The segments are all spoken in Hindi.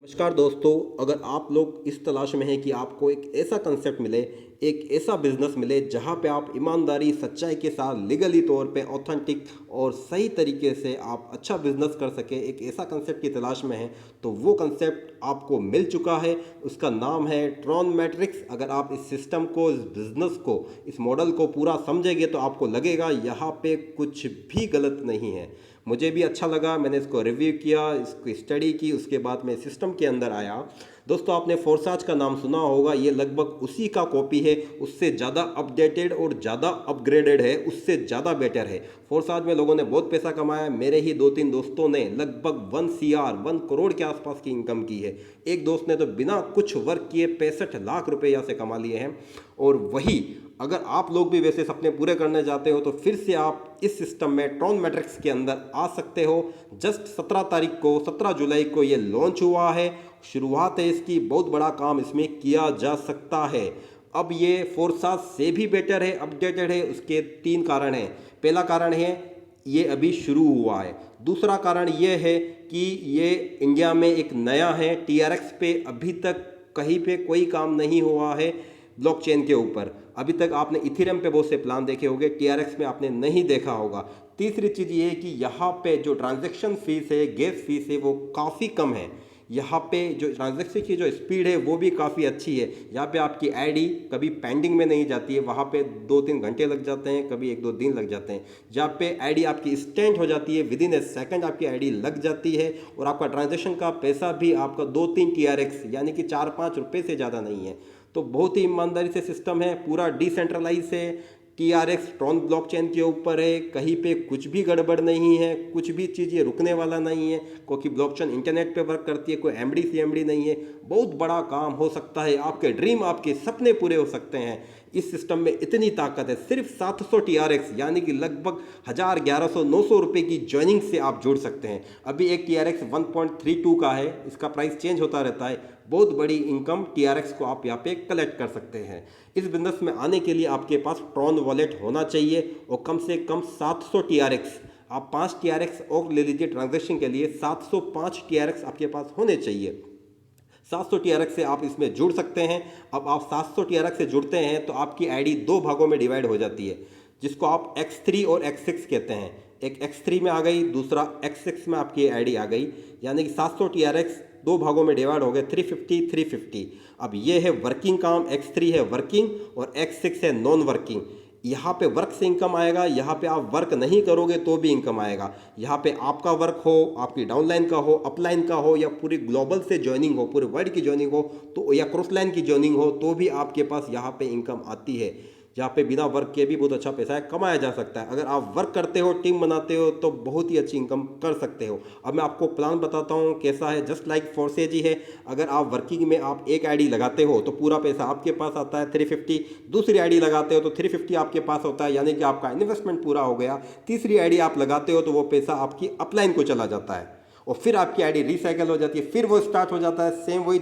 नमस्कार दोस्तों। अगर आप लोग इस तलाश में हैं कि आपको एक ऐसा कंसेप्ट मिले, एक ऐसा बिजनेस मिले जहां पे आप ईमानदारी सच्चाई के साथ लीगली तौर पे ऑथेंटिक और सही तरीके से आप अच्छा बिजनेस कर सके, एक ऐसा कंसेप्ट की तलाश में हैं तो वो कंसेप्ट आपको मिल चुका है। उसका नाम है ट्रॉन मैट्रिक्स। अगर आप इस सिस्टम को, इस बिजनेस को, इस मॉडल को पूरा समझेंगे तो आपको लगेगा यहाँ पे कुछ भी गलत नहीं है। मुझे भी अच्छा लगा, मैंने इसको रिव्यू किया, इसको स्टडी की, उसके बाद मैं सिस्टम के अंदर आया। दोस्तों, आपने फोरसाज का नाम सुना होगा, ये लगभग उसी का कॉपी है, उससे ज़्यादा अपडेटेड और ज़्यादा अपग्रेडेड है, उससे ज़्यादा बेटर है। फोरसाज में लोगों ने बहुत पैसा कमाया। मेरे ही दो तीन दोस्तों ने लगभग 1 करोड़ के आसपास की इनकम की है। एक दोस्त ने तो बिना कुछ वर्क किए 65 लाख रुपए यहाँ से कमा लिए हैं। और वही अगर आप लोग भी वैसे सपने पूरे करने जाते हो तो फिर से आप इस सिस्टम में ट्रॉन मैट्रिक्स के अंदर आ सकते हो। जस्ट 17 जुलाई को ये लॉन्च हुआ है, शुरुआत है इसकी। बहुत बड़ा काम इसमें किया जा सकता है। अब ये फोरसास से भी बेटर है, अपडेटेड है। उसके 3 कारण हैं। पहला कारण है ये अभी शुरू हुआ है। दूसरा कारण ये है कि ये इंडिया में एक नया है। टीआरएक्स पे अभी तक कहीं पे कोई काम नहीं हुआ है ब्लॉकचेन के ऊपर। अभी तक आपने इथेरियम पे बहुत से प्लान देखे होंगे, टीआरएक्स में आपने नहीं देखा होगा। तीसरी चीज़ ये है कि यहाँ पे जो ट्रांजैक्शन फीस है, गैस फीस है, वो काफ़ी कम है। यहाँ पे जो ट्रांजैक्शन की जो स्पीड है वो भी काफ़ी अच्छी है। यहाँ पे आपकी आईडी कभी पेंडिंग में नहीं जाती है, वहाँ पे 2-3 घंटे लग जाते हैं, कभी 1-2 दिन लग जाते हैं। जहाँ पे आईडी आपकी इंस्टेंट हो जाती है, विदिन ए सेकंड आपकी आईडी लग जाती है। और आपका ट्रांजैक्शन का पैसा भी आपका 2-3 टीआरएक्स यानी कि 4-5 रुपये से ज़्यादा नहीं है। तो बहुत ही ईमानदारी से सिस्टम है, पूरा डिसेंट्रलाइज है। टीआरएक्स ट्रॉन ब्लॉकचेन के ऊपर है, कहीं पे कुछ भी गड़बड़ नहीं है, कुछ भी चीज़ ये रुकने वाला नहीं है, क्योंकि ब्लॉकचेन इंटरनेट पे वर्क करती है, कोई एमडी सीएमडी नहीं है। बहुत बड़ा काम हो सकता है, आपके ड्रीम, आपके सपने पूरे हो सकते हैं। इस सिस्टम में इतनी ताकत है। सिर्फ 700 टीआरएक्स यानी कि लगभग 1000, 1100, 900 रुपये की ज्वाइनिंग से आप जुड़ सकते हैं। अभी एक टीआरएक्स 1.32 का है, इसका प्राइस चेंज होता रहता है। बहुत बड़ी इनकम टीआरएक्स को आप यहाँ पे कलेक्ट कर सकते हैं। इस बिजनेस में आने के लिए आपके पास ट्रॉन वॉलेट होना चाहिए और कम से कम 700 टीआरएक्स। आप 5 टीआरएक्स और ले लीजिए ट्रांजैक्शन के लिए, 705 टीआरएक्स आपके पास होने चाहिए। 700 टीआरएक्स से आप इसमें जुड़ सकते हैं। अब आप 700 टीआरएक्स से जुड़ते हैं तो आपकी आईडी 2 भागों में डिवाइड हो जाती है, जिसको आप X3 और X6 कहते हैं। एक X3 में आ गई, दूसरा X6 में आपकी आईडी आ गई। यानी कि 700 टीआरएक्स 2 भागों में डिवाइड हो गए, 350 350। अब ये है वर्किंग काम, X3 है वर्किंग और X6 है नॉन वर्किंग। यहाँ पे वर्क से इनकम आएगा, यहाँ पे आप वर्क नहीं करोगे तो भी इनकम आएगा। यहाँ पे आपका वर्क हो, आपकी डाउनलाइन का हो, अपलाइन का हो, या पूरी ग्लोबल से ज्वाइनिंग हो, पूरे वर्ल्ड की ज्वाइनिंग हो तो, या क्रॉस लाइन की ज्वाइनिंग हो तो भी आपके पास यहाँ पे इनकम आती है। जहाँ पे बिना वर्क के भी बहुत अच्छा पैसा है कमाया जा सकता है। अगर आप वर्क करते हो, टीम बनाते हो तो बहुत ही अच्छी इनकम कर सकते हो। अब मैं आपको प्लान बताता हूँ कैसा है। जस्ट लाइक फोरसेज ही है। अगर आप वर्किंग में आप एक आईडी लगाते हो तो पूरा पैसा आपके पास आता है 350। दूसरी आईडी लगाते हो तो 350 आपके पास होता है, यानी कि आपका इन्वेस्टमेंट पूरा हो गया। तीसरी आईडी आप लगाते हो तो वो पैसा आपकी अपलाइन को चला जाता है और फिर आपकी आईडी रिसाइकल हो जाती है, फिर वो स्टार्ट हो जाता है। सेम वही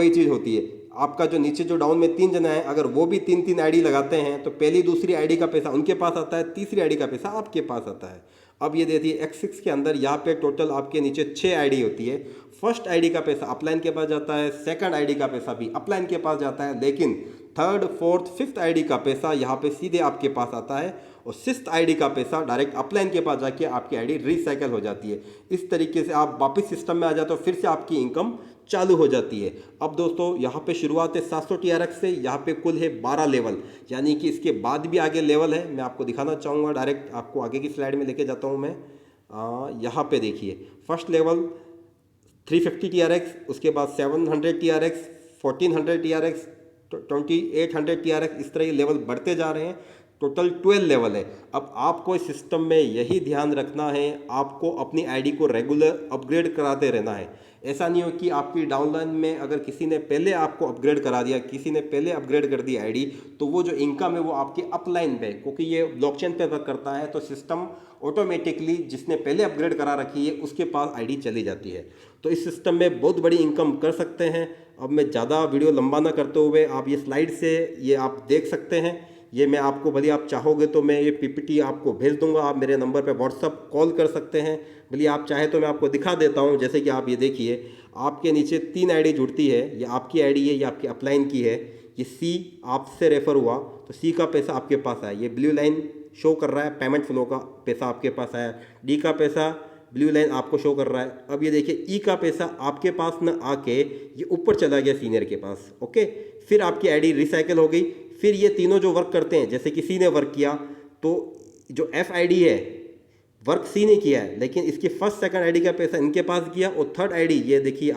चीज़ होती है। आपका जो नीचे जो डाउन में 3 जने हैं, अगर वो भी 3-3 आईडी लगाते हैं तो पहली दूसरी आईडी का पैसा उनके पास आता है, तीसरी आईडी का पैसा आपके पास आता है। अब ये देखिए X6 के अंदर यहाँ पे टोटल आपके नीचे 6 आईडी होती है। फर्स्ट आईडी का पैसा अपलाइन के पास जाता है, सेकंड आईडी का पैसा भी अपलाइन के पास जाता है, लेकिन थर्ड, फोर्थ, फिफ्थ आईडी का पैसा यहाँ पे सीधे आपके पास आता है और सिक्स्थ आईडी का पैसा डायरेक्ट अपलाइन के पास जाके आपकी आईडी रिसाइकल हो जाती है। इस तरीके से आप वापस सिस्टम में आ जाते हो, फिर से आपकी इनकम चालू हो जाती है। अब दोस्तों, यहाँ पे शुरुआत है 700 टीआरएक्स से। यहाँ पे कुल है 12 लेवल, यानी कि इसके बाद भी आगे लेवल है। मैं आपको दिखाना चाहूँगा, डायरेक्ट आपको आगे की स्लाइड में लेके जाता हूँ मैं। यहाँ पे देखिए, फर्स्ट लेवल 350 टीआरएक्स, उसके बाद 700 टीआरएक्स, 1400 टीआरएक्स, 2800 टीआरएक्स, इस तरह ये लेवल बढ़ते जा रहे हैं। टोटल 12 लेवल है। अब आपको इस सिस्टम में यही ध्यान रखना है, आपको अपनी आईडी को रेगुलर अपग्रेड कराते रहना है। ऐसा नहीं हो कि आपकी डाउनलाइन में अगर किसी ने पहले आपको अपग्रेड करा दिया, किसी ने पहले अपग्रेड कर दी आईडी, तो वो जो इनकम है वो आपकी अपलाइन पे, क्योंकि ये ब्लॉकचेन पे वर्क करता है तो सिस्टम ऑटोमेटिकली जिसने पहले अपग्रेड करा रखी है उसके पास आईडी चली जाती है। तो इस सिस्टम में बहुत बड़ी इनकम कर सकते हैं। अब मैं ज़्यादा वीडियो लंबा ना करते हुए आप ये स्लाइड से ये आप देख सकते हैं। ये मैं आपको, भले आप चाहोगे तो मैं ये पीपीटी आपको भेज दूंगा, आप मेरे नंबर पे व्हाट्सअप कॉल कर सकते हैं, बोलिए आप चाहे तो मैं आपको दिखा देता हूँ। जैसे कि आप ये देखिए, आपके नीचे 3 आईडी जुड़ती है। ये आपकी आईडी है, ये आपकी अपलाइन की है। ये सी आपसे रेफर हुआ तो सी का पैसा आपके पास आया। ये ब्लू लाइन शो कर रहा है, पेमेंट फ्लो का पैसा आपके पास आया। डी का पैसा ब्लू लाइन आपको शो कर रहा है। अब ये देखिए ई का पैसा आपके पास न आके ये ऊपर चला गया सीनियर के पास। ओके, फिर आपकी आईडी रिसाइकल हो गई। फिर ये तीनों जो वर्क करते हैं, जैसे कि सी ने वर्क किया तो जो एफ आईडी है वर्क सी ने किया है, लेकिन इसकी फर्स्ट सेकंड आईडी का पैसा इनके पास गया और थर्ड आईडी ये देखिए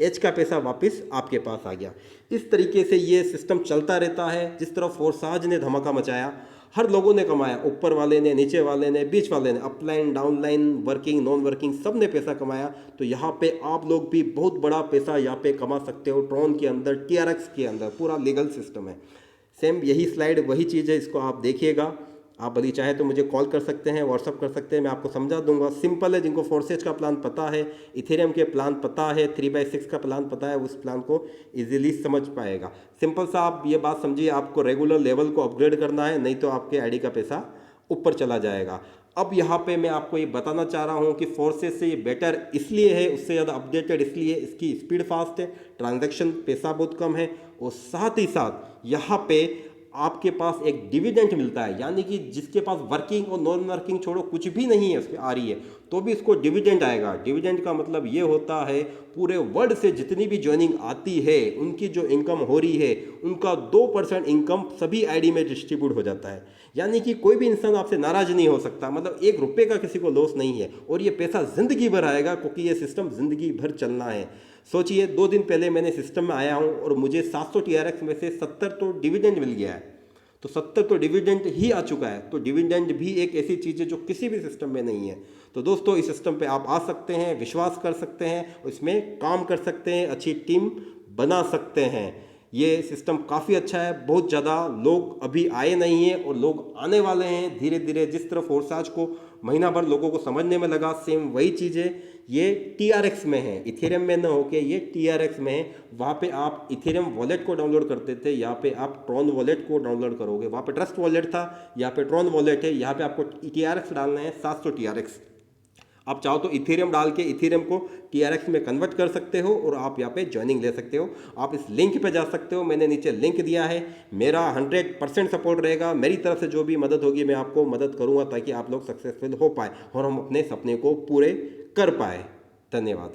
एच का पैसा वापस आपके पास आ गया। इस तरीके से ये सिस्टम चलता रहता है। जिस तरह फोर्साज ने धमाका मचाया, हर लोगों ने कमाया, ऊपर वाले ने, नीचे वाले ने, बीच वाले ने, upline downline, working non working, सब ने पैसा कमाया। तो यहाँ पे आप लोग भी बहुत बड़ा पैसा यहाँ पे कमा सकते हो। ट्रॉन के अंदर, TRX के अंदर पूरा लीगल सिस्टम है। सेम यही स्लाइड वही चीज़ है, इसको आप देखिएगा। आप यदि चाहे तो मुझे कॉल कर सकते हैं, व्हाट्सअप कर सकते हैं, मैं आपको समझा दूंगा। सिंपल है, जिनको फोर्सेज का प्लान पता है, इथेरियम के प्लान पता है, 3/6 का प्लान पता है, उस प्लान को इजीली समझ पाएगा। सिंपल सा आप ये बात समझिए, आपको रेगुलर लेवल को अपग्रेड करना है, नहीं तो आपके आईडी का पैसा ऊपर चला जाएगा। अब यहाँ पे मैं आपको ये बताना चाह रहा हूँ कि फोर्सेज से ये बेटर इसलिए है, उससे ज़्यादा अपडेटेड इसलिए, इसकी स्पीड फास्ट है, ट्रांजैक्शन पैसा बहुत कम है, और साथ ही साथ यहाँ पे आपके पास एक डिविडेंड मिलता है। यानी कि जिसके पास वर्किंग और नॉन वर्किंग छोड़ो कुछ भी नहीं है उसमें आ रही है, तो भी इसको डिविडेंड आएगा। डिविडेंड का मतलब ये होता है पूरे वर्ल्ड से जितनी भी ज्वाइनिंग आती है, उनकी जो इनकम हो रही है, उनका 2% इनकम सभी आईडी में डिस्ट्रीब्यूट हो जाता है। यानी कि कोई भी इंसान आपसे नाराज नहीं हो सकता, मतलब 1 रुपये का किसी को लॉस नहीं है, और ये पैसा जिंदगी भर आएगा, क्योंकि ये सिस्टम जिंदगी भर चलना है। सोचिए 2 दिन पहले मैंने सिस्टम में आया हूँ और मुझे 700 TRX में से 70 तो डिविडेंड मिल गया है। तो 70 तो डिविडेंड ही आ चुका है। तो डिविडेंड भी एक ऐसी चीज़ है जो किसी भी सिस्टम में नहीं है। तो दोस्तों इस सिस्टम पे आप आ सकते हैं, विश्वास कर सकते हैं, इसमें काम कर सकते हैं, अच्छी टीम बना सकते हैं। ये सिस्टम काफ़ी अच्छा है। बहुत ज़्यादा लोग अभी आए नहीं हैं और लोग आने वाले हैं धीरे धीरे। जिस तरह फोर्साज को महीना भर लोगों को समझने में लगा, सेम वही चीज़ें ये TRX में है, इथेरियम में न होके ये TRX में है। वहाँ पे आप इथेरियम वॉलेट को डाउनलोड करते थे, यहाँ पे आप ट्रॉन वॉलेट को डाउनलोड करोगे। वहाँ पे ट्रस्ट वॉलेट था, यहाँ पे ट्रॉन वॉलेट है। यहाँ पे आपको TRX डालना है, 700 TRX। आप चाहो तो इथेरियम डाल के इथेरियम को TRX में कन्वर्ट कर सकते हो और आप यहाँ पे ज्वाइनिंग ले सकते हो। आप इस लिंक पे जा सकते हो, मैंने नीचे लिंक दिया है। मेरा 100% सपोर्ट रहेगा, मेरी तरफ से जो भी मदद होगी मैं आपको मदद करूँगा, ताकि आप लोग सक्सेसफुल हो पाए और हम अपने सपने को पूरे कर पाए। धन्यवाद।